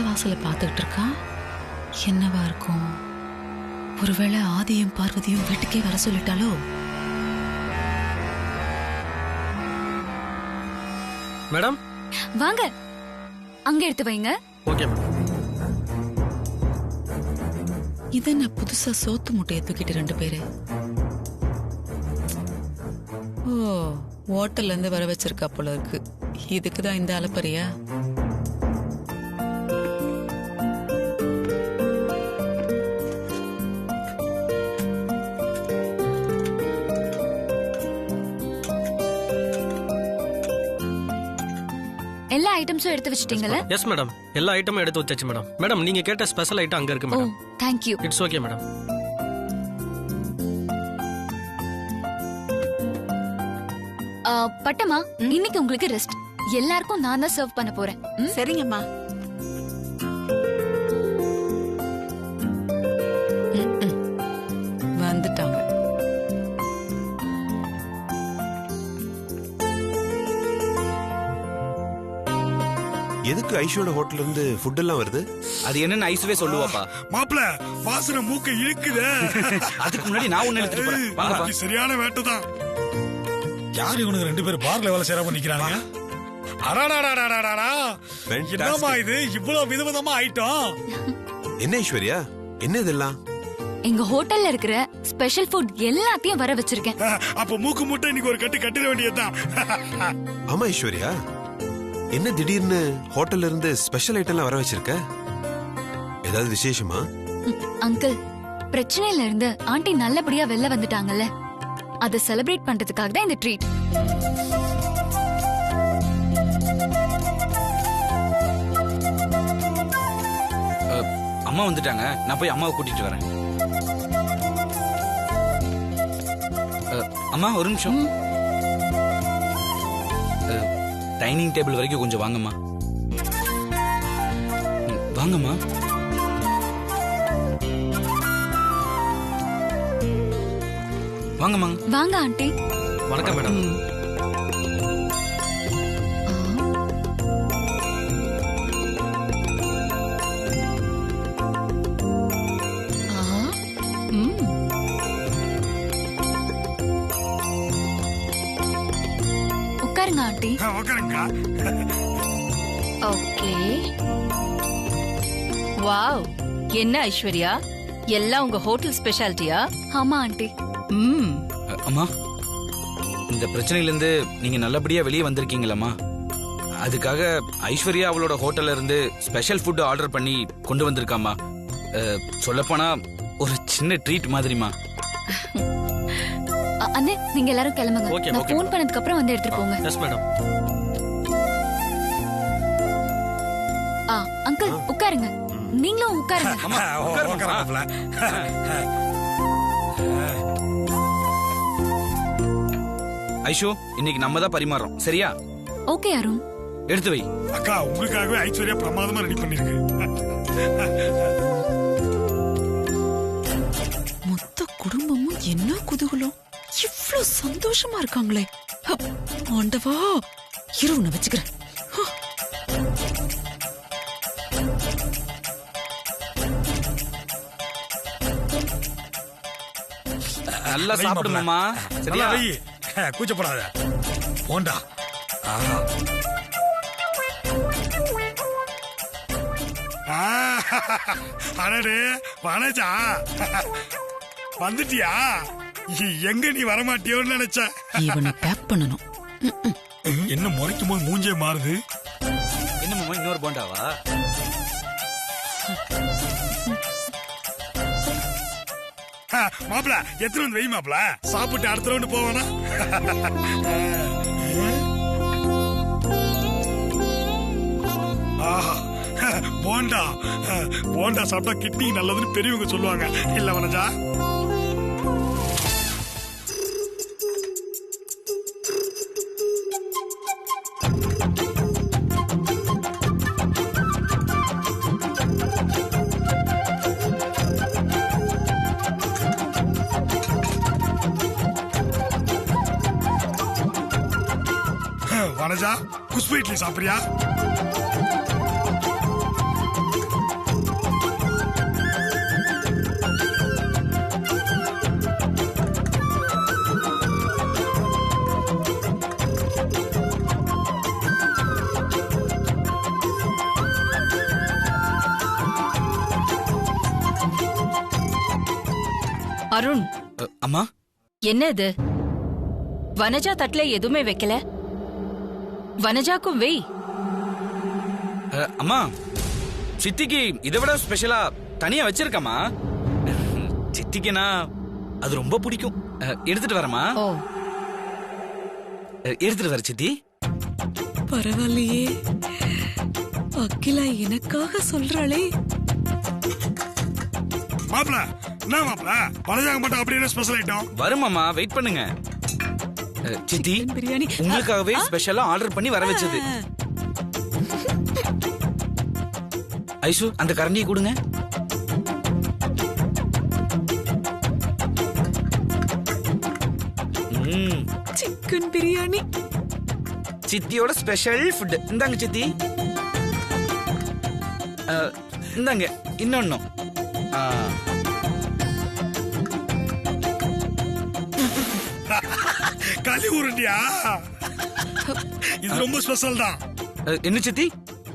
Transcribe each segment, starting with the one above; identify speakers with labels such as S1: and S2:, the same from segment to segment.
S1: வாசல பார்த்துக்கிட்டு இருக்கா. என்னவா இருக்கும்? ஒருவேளை ஆதியும் பார்வதியும் வீட்டுக்கே வர சொல்லிட்டாலோ?
S2: மேடம்
S3: வாங்க, அங்க எடுத்து வைங்க.
S2: Okay madam.
S1: இது என்ன புதுசா சோத்து முட்டையை தூக்கிட்டு 2 பேரு? ஓ, ஹோட்டல்ல இருந்து வர வச்சிருக்கா போல இருக்கு. இதுக்குதான் இந்த அலப்பறியா?
S3: எல்லா ஐட்டம்ஸும் எடுத்து வச்சிட்டீங்கல்ல?
S2: எஸ் மேடம், எல்லா ஐட்டமும் எடுத்து வச்சாச்சு மேடம். மேடம் நீங்க கேட்ட ஸ்பெஷல் ஐட்டம் அங்க இருக்கு
S3: oh,
S2: madam.
S3: Thank you.
S2: It's okay madam.
S3: பட்டமா, இன்னைக்கு உங்களுக்கு ரெஸ்ட். எல்லாருக்கும் நான் தான் சர்வ் பண்ண போறேன்.
S1: சரிங்கம்மா. வந்துட்டாங்க.
S4: எதுக்கு ஐஷோட ஹோட்டல்ல இருந்து ஃபுட் எல்லாம் வருது?
S5: அது என்னன்னு ஐசுவே சொல்லுவாப்பா.
S6: மாப்ள வாசனை மூக்க இழுக்குதே.
S5: அதுக்கு முன்னாடி நான் ஒண்ணு எடுத்துட்டு போறேன். வாங்கப்பா.
S6: இது சரியான வேட்டைதான். யாரு இவனுக்கு 2 பேர் பார்ல வேலை செய்யறாம நிக்கிறாங்க? அடாடாடாடாடாடா, என்னமா இது இவ்வளவு விதவிதமா ஐட்டம்?
S4: என்ன ஐஸ்வர்யா, என்ன இதெல்லாம்?
S3: எங்க ஹோட்டல்ல இருக்கிற ஸ்பெஷல் ஃபுட் எல்லாத்தையும் வர வச்சிருக்கேன்.
S6: அப்ப மூக்கு முட்டை இன்னைக்கு ஒரு கட்டு கட்டிட வேண்டியதுதான்.
S4: ஆமா ஐஸ்வர்யா, என்ன திடீர்னு ஹோட்டல்ல இருந்து ஸ்பெஷல் ஐட்டம்லாம் வர வச்சிருக்க? ஏதாவது விசேஷமா?
S3: அங்கிள், பிரச்சனையில இருந்து ஆண்டி நல்லபடியா வெளில வந்துட்டாங்கல்ல, அதை செலிப்ரேட் பண்றதுக்காக தான் இந்த ட்ரீட்.
S5: அம்மா வந்துட்டாங்க, நான் போய் அம்மாவை கூட்டிட்டு வரேன். அம்மா ஒரு நிமிஷம். டைனிங் டேபிள் வரைக்கும் கொஞ்சம் வாங்கம்மா. வாங்கம்மா. வாங்கம்மா.
S3: வாங்க ஆண்டி.
S2: வணக்கம் மேடம்.
S3: உட்காருங்க ஆண்டி.
S6: உட்காருங்க.
S7: ஓகே. வாவ், என்ன ஐஸ்வர்யா, எல்லாம் உங்க ஹோட்டல் ஸ்பெஷாலிட்டியா?
S3: ஆமா ஆண்டி.
S5: அம்மா, இந்த பிரச்சனையில இருந்து நீங்க நல்லபடியா வெளியே வந்திருக்கீங்களம்மா. அதுக்காக ஐஸ்வர்யா அவளோட ஹோட்டல்ல இருந்து ஸ்பெஷல் ஃபுட் ஆர்டர் பண்ணி கொண்டு வந்திருக்காமா. சொல்லப்போனா ஒரு சின்ன ட்ரீட் மாதிரிமா.
S3: அண்ணே, நீங்க எல்லாரும் கிளம்புங்க.
S2: Okay,
S3: நான்
S2: okay.
S3: ஃபோன் பண்ணதுக்கு அப்புறம் வந்து எடுத்துட்டு போங்க.
S2: Yes madam.
S3: அங்கிள் உட்காருங்க. நீங்களும் உட்காருங்க.
S6: உட்காருங்க.
S5: ஐஷோ, இன்னைக்கு நம்ம தான் பரிமாறோம், சரியா?
S3: ஓகே அருண்.
S5: எடுத்து வை.
S6: அக்கா, உங்களுக்காகவே ஐஸ்வர்யா பிரமாதமா ரெடி பண்ணிருக்கு.
S1: மொத்த குடும்பமும் என்ன குதூகலம், இவ்ளோ சந்தோஷமா இருக்காங்களே. ஆண்டவா, இரு உன்னை வச்சுக்கிறேன்.
S5: நல்லா சாப்பிடுமாமா, சரியா?
S6: கூச்சப்படாத. போண்டா. அடடே வனஜா, வந்துட்டியா? எங்க நீ வரமாட்டியோன்னு நினைச்ச.
S1: இவனை பேக் பண்ணணும்.
S6: என்ன முறைக்கும் போது மூஞ்சே மாறுது.
S5: என்னமாமா, இன்னொரு போண்டாவா?
S6: மாப்பிள எத்தனை வந்து வெய் மாப்பிள, சாப்பிட்டு அடுத்த ரவுண்டு போவானா? போண்டா போண்டா சாப்பிட்டா கிட்னி நல்லதுன்னு பெரியவங்க சொல்லுவாங்க இல்ல வனஜா? வனஜா, குஷ்பு இட்லி சாப்பிடுறியா?
S7: அருண்,
S5: அம்மா
S7: என்ன இது? வனஜா தட்டுல எதுவுமே வைக்கல. வனஜாக்கும் வெய்.
S5: அம்மா சித்திக்கு இதை விட ஸ்பெஷலா தனியா வச்சிருக்கம்மா. சித்திக்குனா அது ரொம்ப பிடிக்கும். எடுத்துட்டு வரமா?
S7: ஓ,
S5: எடுத்துட்டு வர சித்தி.
S1: பரவாயில்லையே, அகிலா எனக்காக சொல்றாளே.
S6: மாப்ள என்ன மாப்ள வனஜாக்கு மட்டும் அப்படி என்ன ஸ்பெஷல் ஐட்டம்?
S5: வருமாமா, வெயிட் பண்ணுங்க. சித்தி
S1: பிரியாணி
S5: உங்களுக்காகவே ஸ்பெஷலா ஆர்டர் பண்ணி வர வச்சது. ஐசு, அந்த கரண்டியை கொடுங்க.
S1: சிக்கன் பிரியாணி
S5: சித்தியோட ஸ்பெஷல் ஃபுட். இந்தாங்க சித்தி. இந்தாங்க இன்னொன்னும்.
S6: களி உருண்டியா? இது ரொம்ப ஸ்பெஷல் தான்.
S5: என்ன சித்தி,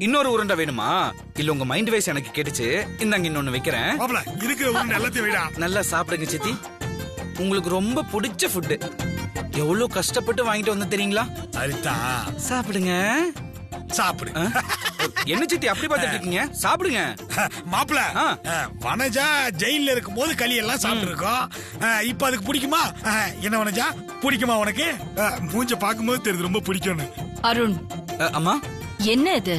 S5: இன்னொரு உருண்டை வேணுமா? இல்ல உங்க மைண்ட் வைஸ் எனக்கு கேட்டுச்சு. இந்தாங்க இன்னொன்னு வைக்கிறேன்.
S6: மாப்ள இருக்கிற உருண்டை எல்லாத்தையும் வைடா.
S5: நல்லா சாப்பிடுங்க சித்தி. உங்களுக்கு ரொம்ப பிடிச்ச ஃபுட். எவ்வளவு கஷ்டப்பட்டு வாங்கிட்டு வந்த தெரியுங்களா?
S6: சரிதா,
S5: சாப்பிடுங்க.
S6: சாப்பிடு.
S5: என்ன சித்தி அப்படி பார்த்துட்டு இருக்கீங்க? சாப்பிடுங்க.
S6: மாப்ள வனஜா ஜெயில இருக்கும் போது களி எல்லாம் சாப்பிட்டு இருக்கோம். இப்ப அதுக்கு பிடிக்குமா? என்ன வனஜா, பிடிக்குமா உனக்கு? மூஞ்ச பாக்கும்போது தெரியுது ரொம்ப பிடிக்கும்னு.
S7: அருண்,
S5: அம்மா
S7: என்ன இது?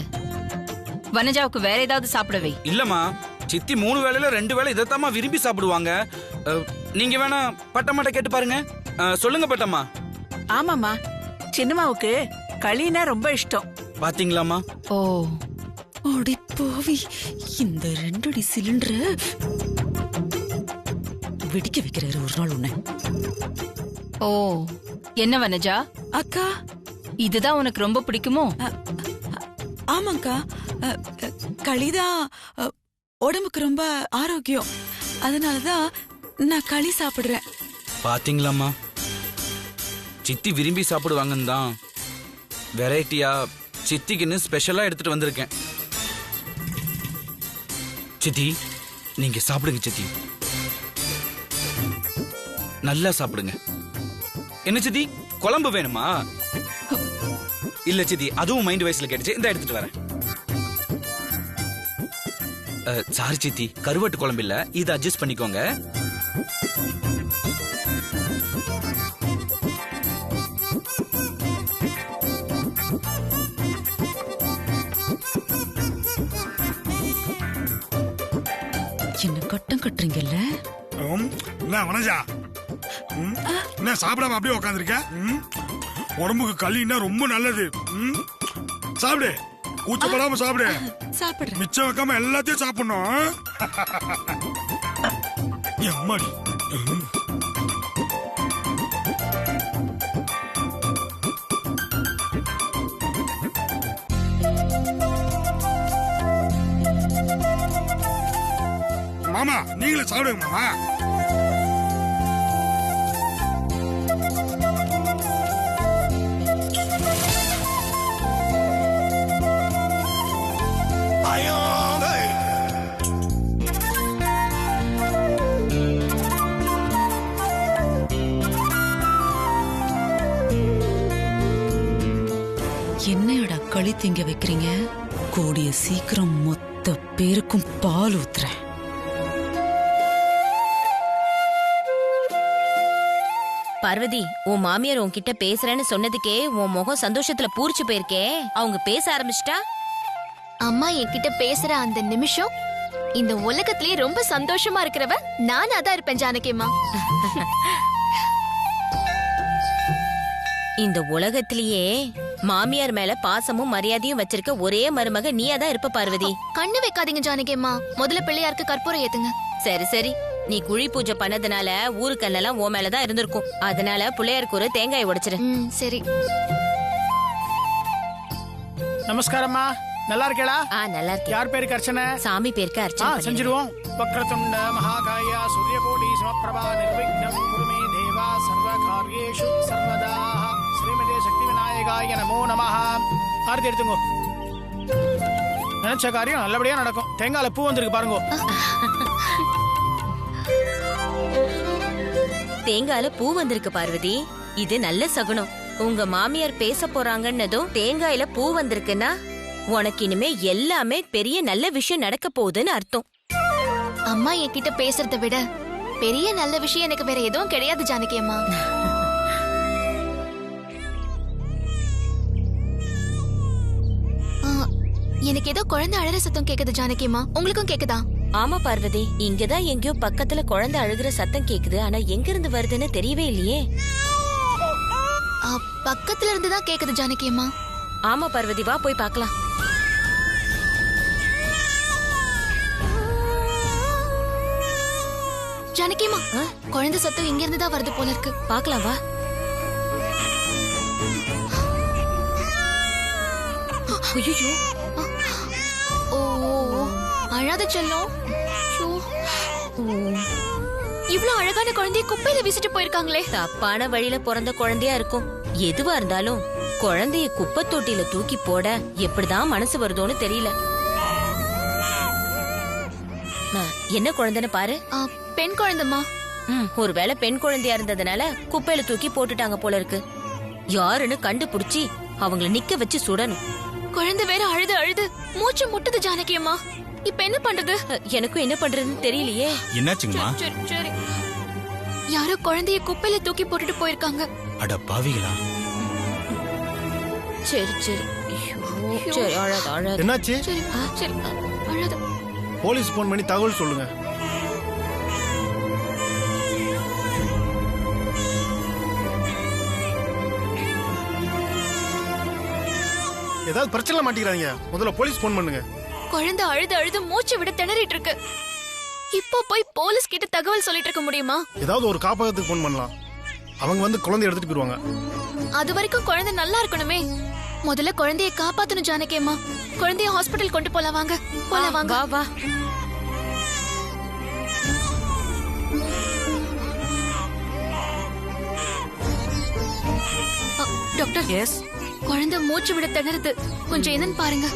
S7: வனஜாவுக்கு வேற ஏதாவது சாப்பிட வை.
S5: இல்லம்மா, சித்தி 3 வேளையில 2 வேளை இதைத்தாம்மா விரும்பி சாப்பிடுவாங்க. நீங்க வேணா பட்டம்மாட்ட கேட்டு பாருங்க. சொல்லுங்க பட்டம்மா.
S8: ஆமாமா, சின்னம்மாவுக்கு களினா ரொம்ப இஷ்டம்.
S5: பாத்தீங்களாமா?
S7: ஓ,
S1: அடி போவி, இந்த 2 அடி சிலிண்டர் வெடிக்க வைக்கிறாரு ஒரு நாள் உன்னை.
S7: ஓ, என்ன வனஜா,
S1: அக்கா,
S7: இதுதான் உனக்கு ரொம்ப பிடிக்குமோ?
S1: ஆமாக்கா, களிதான் உடம்புக்கு ரொம்ப ஆரோக்கியம். அதனாலதான் நான் களி சாப்பிடுறேன்.
S5: பாத்தீங்களாமா, சித்தி விரும்பி சாப்பிடுவாங்கன்னு தான் வெரைட்டியா சித்திக்குன்னு ஸ்பெஷலா எடுத்துட்டு வந்திருக்கேன். சித்தி நீங்க சாப்பிடுங்க சித்தி, நல்லா சாப்பிடுங்க. என்ன சித்தி, குழம்பு வேணுமா? இல்ல சித்தி, அதுவும் மைண்ட் வைஸ்ல கேட்டுச்சு. இந்த எடுத்துட்டு வரேன். சாரி சித்தி, கருவாட்டு குழம்பு இல்ல, இதை அட்ஜஸ்ட் பண்ணிக்கோங்க.
S1: என்ன கட்டம் கட்டுறீங்கல்ல?
S6: என்ன வனஜா, என்ன சாப்பிடாம அப்படியே உட்காந்துருக்க? உடம்புக்கு களின்னா ரொம்ப நல்லது. சாப்பிடு, கூச்சப்படாம சாப்பிடு.
S1: சாப்பிடுறேன்.
S6: மிச்சம் வைக்காம எல்லாத்தையும் சாப்பிடணும். எம்மாடி. மாமா நீங்களே சாப்பிடுங்க மாமா.
S1: என்னையோட களி திங்க வைக்கிறீங்க? கூடிய சீக்கிரம் மொத்த பேருக்கும் பால் ஊத்துறேன்.
S9: பார்வதி, உன் மாமியார் உன்கிட்ட பேசுறேன்னு சொன்னதுக்கே உன் முகம் சந்தோஷத்துல பூரிச்சு போயிருக்கே. அவங்க பேச ஆரம்பிச்சிட்டா?
S3: அம்மா என்கிட்ட பேசுற அந்த நிமிஷம் இந்த உலகத்திலேயே ரொம்ப சந்தோஷமா இருக்கிறவ நானா தான் இருப்பேன் ஜானகியம்மா.
S9: இந்த உலகத்திலேயே மாமியார் மேல பாசமும் மரியாதையும் வச்சிருக்க ஒரே மருமக நீயா தான் இருப்ப பார்வதி.
S3: கண்ணு வைக்காதீங்க ஜானகியம்மா, முதல்ல பிள்ளையாருக்கு கற்பூரம் ஏத்துங்க.
S9: சரி சரி, நீ குழி பூஜை பண்ணதுனால ஊருக்கண்ணெல்லாம் ஓ மேலதான் இருந்திருக்கும். அதனால பிள்ளையாருக்கு ஒரு தேங்காய் உடைச்சிரு.
S3: சரி.
S10: நமஸ்காரம்மா, நல்லா இருக்கேளா?
S9: நல்லா இருக்கேன்.
S10: யார் பேருக்கு அர்ச்சனை?
S9: சாமி பேருக்கு அர்ச்சனை
S10: செஞ்சிருவோம். வக்ரதுண்ட மகாகாய சூரியகோடி சமப்பிரபா நிர்விக்னம் குருமே தேவா சர்வ காரியேஷு சர்வதா. ஸ்ரீமதே சக்தி விநாயகாய நமோ நமஹ. ஆரத்தி எடுத்துங்க. நினைச்ச காரியம் நல்லபடியா நடக்கும். தேங்காயில பூ வந்திருக்கு பாருங்க.
S9: தேங்காயில பூ வந்திருக்கு பார்வதி. இது நல்ல சகுனம். உங்க மாமியார் பேச போறாங்கன்னதும் தேங்காயில பூ வந்திருக்குன்னா உனக்கு இனிமே எல்லாமே பெரிய நல்ல விஷயம் நடக்க போகுதுன்னு அர்த்தம்.
S3: அம்மா என்கிட்ட பேசுறதை விட பெரிய நல்ல விஷயம் எனக்கு வேற எதுவும் கிடையாது ஜானகி அம்மா. எனக்கு ஏதோ குழந்தை அழற சத்தம் கேக்குது ஜானகி அம்மா, உங்களுக்கும் கேக்குதா?
S9: ஆமா பார்வதி, இங்கதான் எங்கேயோ பக்கத்துல குழந்தை அழுகிற சத்தம் கேக்குது. ஆனா எங்க இருந்து வருதுன்னு தெரியவே இல்லையே.
S3: பக்கத்துல இருந்துதான் கேக்குது ஜானகி அம்மா.
S9: ஆமா பார்வதி, வா போய் பார்க்கலாம்.
S3: ஜானகி அம்மா, குழந்தை சத்தம் இங்க இருந்து தான் வருது போல இருக்கு.
S9: பார்க்கலாம் வா. ஐயோ,
S3: ஓ அழாத செல்லம். இவ்ளோ அழகான குழந்தைய குப்பையில வீசிட்டு போயிருக்காங்களே.
S9: தப்பான வழியில பிறந்த குழந்தையா இருக்கும். எதுவா இருந்தாலும் குழந்தைய குப்பை தொட்டில தூக்கி போட எப்படிதான் மனசு வருதோன்னு தெரியல. என்ன குழந்தைன்னு பாரு.
S3: பெண் குழந்தைமா.
S9: ஒருவேளை பெண் குழந்தையா இருந்ததுனால குப்பையில தூக்கி போட்டுட்டாங்க போல இருக்கு. யாருன்னு கண்டுபிடிச்சி அவங்கள நிக்க வச்சு சுடணும்.
S3: குழந்தை வேற அழுது அழுது மூச்சு முட்டுது ஜானகி அம்மா. இப்ப என்ன பண்றது?
S9: எனக்கும் என்ன பண்றதுன்னு தெரியலையே.
S5: என்னாச்சுங்கம்மா?
S3: சரி, யாரோ குழந்தைய குப்பையில தூக்கி போட்டுட்டு போயிருக்காங்க.
S5: அட பாவிகளா.
S9: சரி அழாத.
S11: என்னாச்சு?
S3: சரி அழாத.
S11: போலீஸ் போன் பண்ணி தகவல் சொல்லுங்க. ஏதாவது பிரச்சனை மாட்டிக்கிறாங்க, முதல்ல போலீஸ் போன் பண்ணுங்க.
S3: குழந்தை அழுது அழுது மூச்சு விட திணறிட்டு இருக்கு. இப்போ போய் போலீஸ் கிட்ட தகவல் சொல்லிட்டு இருக்க முடியுமா?
S11: ஏதாவது ஒரு காப்பகத்துக்கு போன் பண்ணலாம். அவங்க வந்து குழந்தைய எடுத்துட்டு போயிருவாங்க.
S3: அது வரைக்கும் குழந்தை நல்லா இருக்கணுமே. முதல்ல குழந்தைய காப்பாத்தணும் ஜானகி அம்மா. குழந்தைய ஹாஸ்பிடல் கொண்டு போலாம் வாங்க. போலாம் வாங்க.
S9: வா.
S3: டாக்டர்.
S8: எஸ்.
S3: குழந்தை மூச்சு விட திணறுது, கொஞ்சம் என்னன்னு பாருங்க.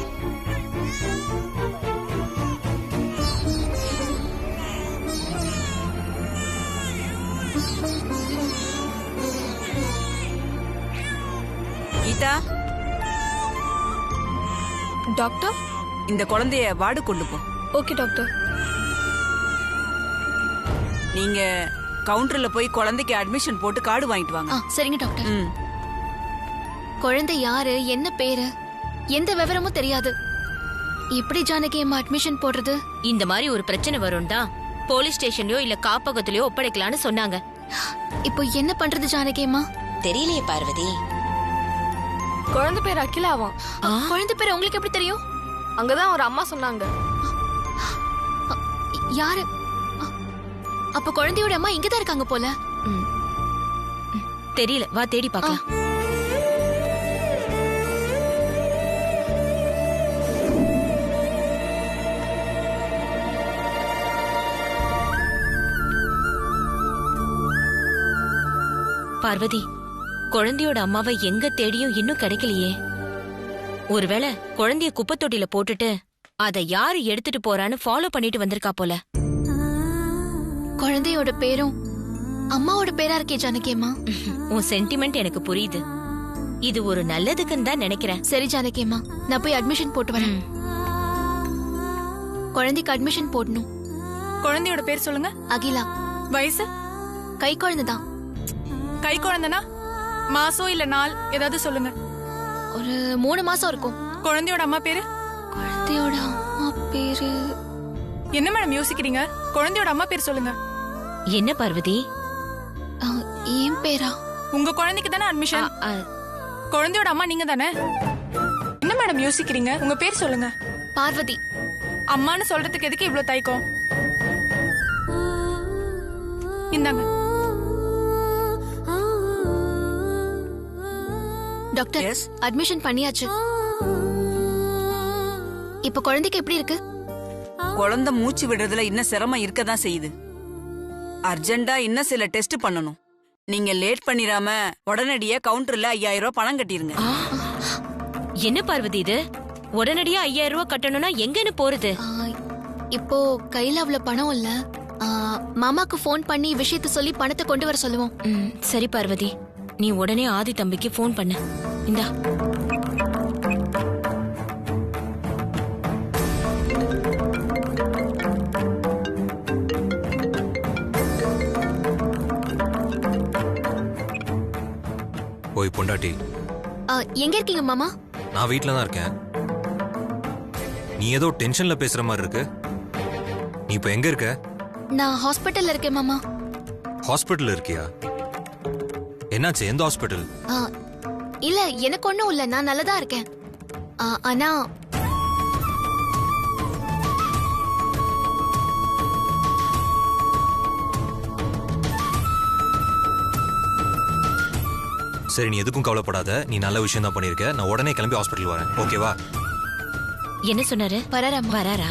S8: கீதா,
S3: டாக்டர்
S8: இந்த குழந்தைய வார்டு கொண்டு போ.
S3: Okay doctor.
S8: நீங்க கவுண்டர்ல போய் குழந்தைக்கு அட்மிஷன் போட்டு கார்டு வாங்கிட்டு வாங்க.
S3: சரிங்க டாக்டர். குழந்தை யாரு, என்ன பேரு, எந்த விவரமும் தெரியாது. எப்படி ஜானகி அம்மா அட்மிஷன் போடுறது?
S9: இந்த மாதிரி ஒரு பிரச்சனை வரும் தான் போலீஸ் ஸ்டேஷன்லயோ இல்ல காப்பகத்திலயோ ஒப்படைக்கலாம்னு சொன்னாங்க.
S3: இப்போ என்ன பண்றது ஜானகி அம்மா?
S9: தெரியலையே பார்வதி.
S12: குழந்தை பேர் அகிலாவா?
S3: குழந்தை பேர் உங்களுக்கு எப்படி தெரியும்?
S12: அங்கதான் ஒரு அம்மா சொன்னாங்க.
S3: யாரு? அப்ப குழந்தையோட அம்மா இங்கதான் இருக்காங்க போல.
S9: தெரியல, வா தேடி பார்க்கலாம். பார்வதி, குழந்தையோட அம்மாவை எங்க தேடியும் இன்னும் கிடைக்கலையே. ஒருவேளை குழந்தைய குப்பை தொட்டில போட்டுட்டு அதை யாரு எடுத்துட்டு போறான்னு ஃபாலோ பண்ணிட்டு வந்திருக்கா போல.
S3: குழந்தையோட பேரும் அம்மாவோட பேரா இருக்கே ஜானகி அம்மா.
S9: உன் சென்டிமெண்ட் எனக்கு புரியுது. இது ஒரு நல்லதுக்குன்னு தான் நினைக்கிறேன்.
S3: சரி ஜானகி அம்மா, நான் போய் அட்மிஷன் போட்டு வரேன். குழந்தைக்கு அட்மிஷன் போடணும்.
S12: குழந்தையோட பேர் சொல்லுங்க.
S3: அகிலா.
S12: வயசு?
S3: கை குழந்தைதான்.
S12: கை குழந்தைனா மாசம் இல்ல நாள் ஏதாவது சொல்லுங்க.
S3: ஒரு 3 மாசம் இருக்கும்.
S12: குழந்தையோட அம்மா பேரு?
S3: குழந்தையோட அம்மா பேரு
S12: என்ன மேடம் யோசிக்கிறீங்க? குழந்தையோட அம்மா பேர் சொல்லுங்க.
S9: என்ன பார்வதி?
S3: ஏன் பேரா?
S12: உங்க குழந்தைக்கு தானே அட்மிஷன். குழந்தையோட அம்மா நீங்க தானே? என்ன மேடம் யோசிக்கிறீங்க? உங்க பேர் சொல்லுங்க.
S3: பார்வதி.
S12: அம்மான்னு சொல்றதுக்கு எதுக்கு இவ்ளோ தயக்கம்? இந்தாங்க.
S3: டாக்டர், அட்மிஷன் பண்ணியாச்சு. இப்ப குழந்தைக்கு எப்படி இருக்கு?
S8: குழந்தை மூச்சு விடுறதுல இன்னும் சிரமம் இருக்கதான் செய்யுது. அர்ஜென்டா இன்னும் சில டெஸ்ட் பண்ணணும். நீங்க லேட் பண்ணிராம உடனடியா கவுண்டர்ல 5000 ரூபாய் பணம் கட்டிருங்க.
S9: என்ன பார்வதி இது? உடனடியா 5000 ரூபாய் கட்டணும்னா எங்கன்னு போறது?
S3: இப்போ கையில அவ்வளவு பணம் இல்ல. மாமாக்கு ஃபோன் பண்ணி விஷயத்த சொல்லி பணத்தை கொண்டு வர சொல்லுவோம்.
S9: சரி பார்வதி, நீ உடனே ஆதி தம்பிக்கு ஃபோன் பண்ணு. இந்தா.
S13: போய் பொண்டாட்டி,
S3: எங்க இருக்கீங்க மாமா?
S13: நான் வீட்ல தான் இருக்கேன். நீ ஏதோ டென்ஷன்ல பேசுற மாதிரி இருக்கு. நீ இப்ப எங்க இருக்க?
S3: நான் ஹாஸ்பிட்டல்ல இருக்கேன் மாமா.
S13: ஹாஸ்பிட்டல் இருக்கியா? என்னாச்சு? எந்த ஹாஸ்பிட்டல்?
S3: இல்ல, எனக்கு ஒண்ணும் இல்ல, நான் நல்லதா இருக்கேன். ஆனா
S13: சரி, நீ எதுக்கும் கவலைப்படாத. நீ நல்ல விஷயம் தான் பண்ணிருக்க. நான் உடனே கிளம்பி ஹாஸ்பிட்டல் வரேன். ஓகேவா?
S9: என்ன சொன்னாரு? வராரா?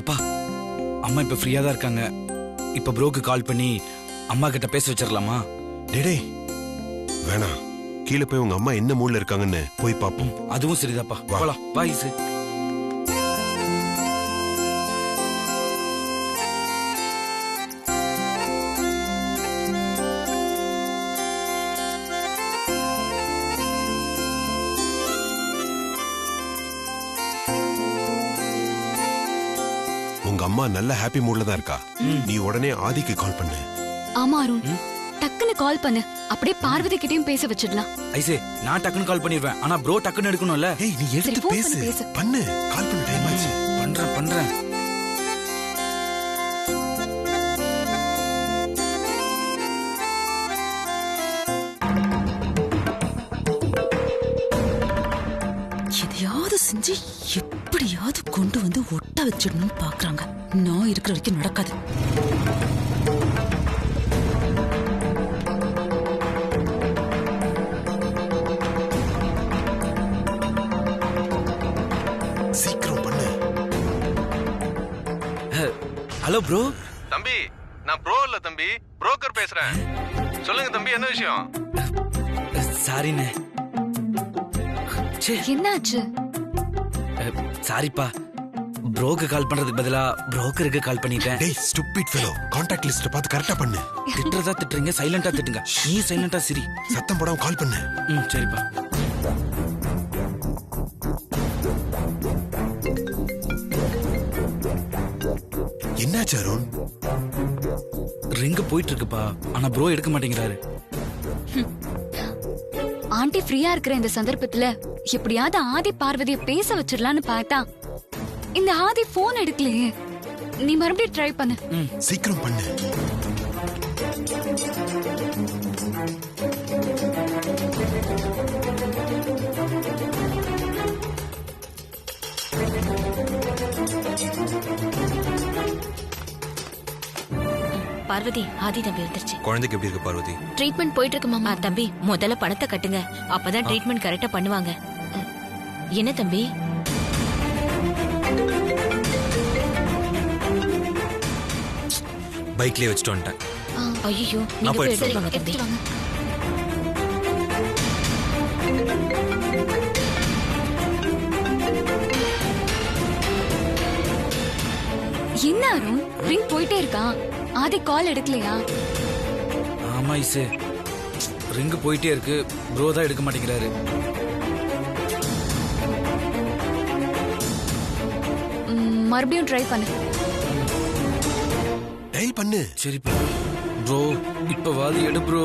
S5: அப்பா, அம்மா இப்ப ஃப்ரீயா தான் இருக்காங்க. இப்ப ப்ரோக்கு கால் பண்ணி அம்மா கிட்ட பேச வச்சிடலாமா?
S4: டேடே வேணாம், கீழே போய் உங்க அம்மா என்ன மூட்ல இருக்காங்கன்னு போய் பாப்போம்.
S5: அதுவும் சரிதாப்பா, போலாம். வா ஈசு.
S4: உங்க அம்மா நல்ல ஹாப்பி மூட்ல தான் இருக்கா. நீ உடனே ஆதிக்கு கால் பண்ணு.
S14: ஆமா அருண், டக்குன்னு கால் பண்ணு. அப்படியே பார்வதி கிட்டயும் பேச வச்சிடலாம்.
S5: ஐசே, நான் டக்குன்னு கால் பண்ணிடுவேன். ஆனா ப்ரோ டக்குன்னு எடுக்கணும்ல.
S4: ஏய், நீ எடுத்து பேசு. பண்ணு, கால் பண்ணு. டைம் ஆச்சு.
S5: பண்றேன்.
S1: எதையாவது செஞ்சு எப்படியாவது கொண்டு வந்து ஒட்ட வச்சிடணும்னு பாக்குறாங்க. நான் இருக்கிற வரைக்கும் நடக்காது.
S4: சீக்கிரம் பண்ணு.
S5: Hello bro.
S15: தம்பி, நான் ப்ரோ இல்ல தம்பி, புரோக்கர் பேசுறேன். சொல்லுங்க தம்பி, என்ன விஷயம்?
S5: சாரிண்ணே.
S14: என்னாச்சு?
S5: சாரிப்பா, ப்ரோக்கு கால் பண்றதுக்கு பதிலா புரோக்கருக்கு கால் பண்ணிட்டேன்.
S4: டேய் ஸ்டூபிட் ஃபெலோ, கான்டாக்ட் லிஸ்ட் பார்த்து கரெக்ட்டா பண்ணு.
S5: திட்டுறதா திட்டுறீங்க, சைலண்டா திட்டுங்க. நீ சைலண்டா சிரி.
S4: சத்தம் போடாம கால் பண்ணு.
S5: சரிப்பா.
S4: என்னாச்சு அருண்?
S5: ரிங் போயிட்டு இருக்குப்பா, ஆனா ப்ரோ எடுக்க மாட்டேங்கிறாரு.
S14: ஆண்டி ஃப்ரீயா இருக்கிற இந்த சந்தர்ப்பத்துல எப்படியாவது ஆதி பார்வதிய பேச வச்சிடலான்னு பார்த்தா இந்த ஆதி போன் எடுக்கலையே. நீ மறுபடியும் ட்ரை பண்ணு.
S4: சீக்கிரம் பண்ணு.
S9: பார்வதி, ஆதி தம்பி வந்துருச்சு.
S13: குழந்தைக்கு எப்படி இருக்கு பார்வதி?
S3: ட்ரீட்மெண்ட் போயிட்டு இருக்கு மாமா.
S9: தம்பி, முதல்ல பணத்தை கட்டுங்க, அப்பதான் ட்ரீட்மெண்ட் கரெக்டா பண்ணுவாங்க. என்ன தம்பி?
S13: பைக்லயே வச்சுட்டு வந்துட்டேன்.
S9: ஐயோ, நீங்க போய் எடுத்துட்டு வாங்க தம்பி.
S14: என்ன அருண், ரிங் போயிட்டே இருக்கா? ஆதி கால் எடுக்கலையா?
S5: ஆமா ஐசு, ரிங் போயிட்டே இருக்கு, ப்ரோ தான் எடுக்க மாட்டேங்கிறாரு.
S14: மறுபடியும் ட்ரை பண்ணு.
S4: டயல் பண்ணு.
S5: சரிப்பா ப்ரோ, இப்ப வாதி எடு ப்ரோ.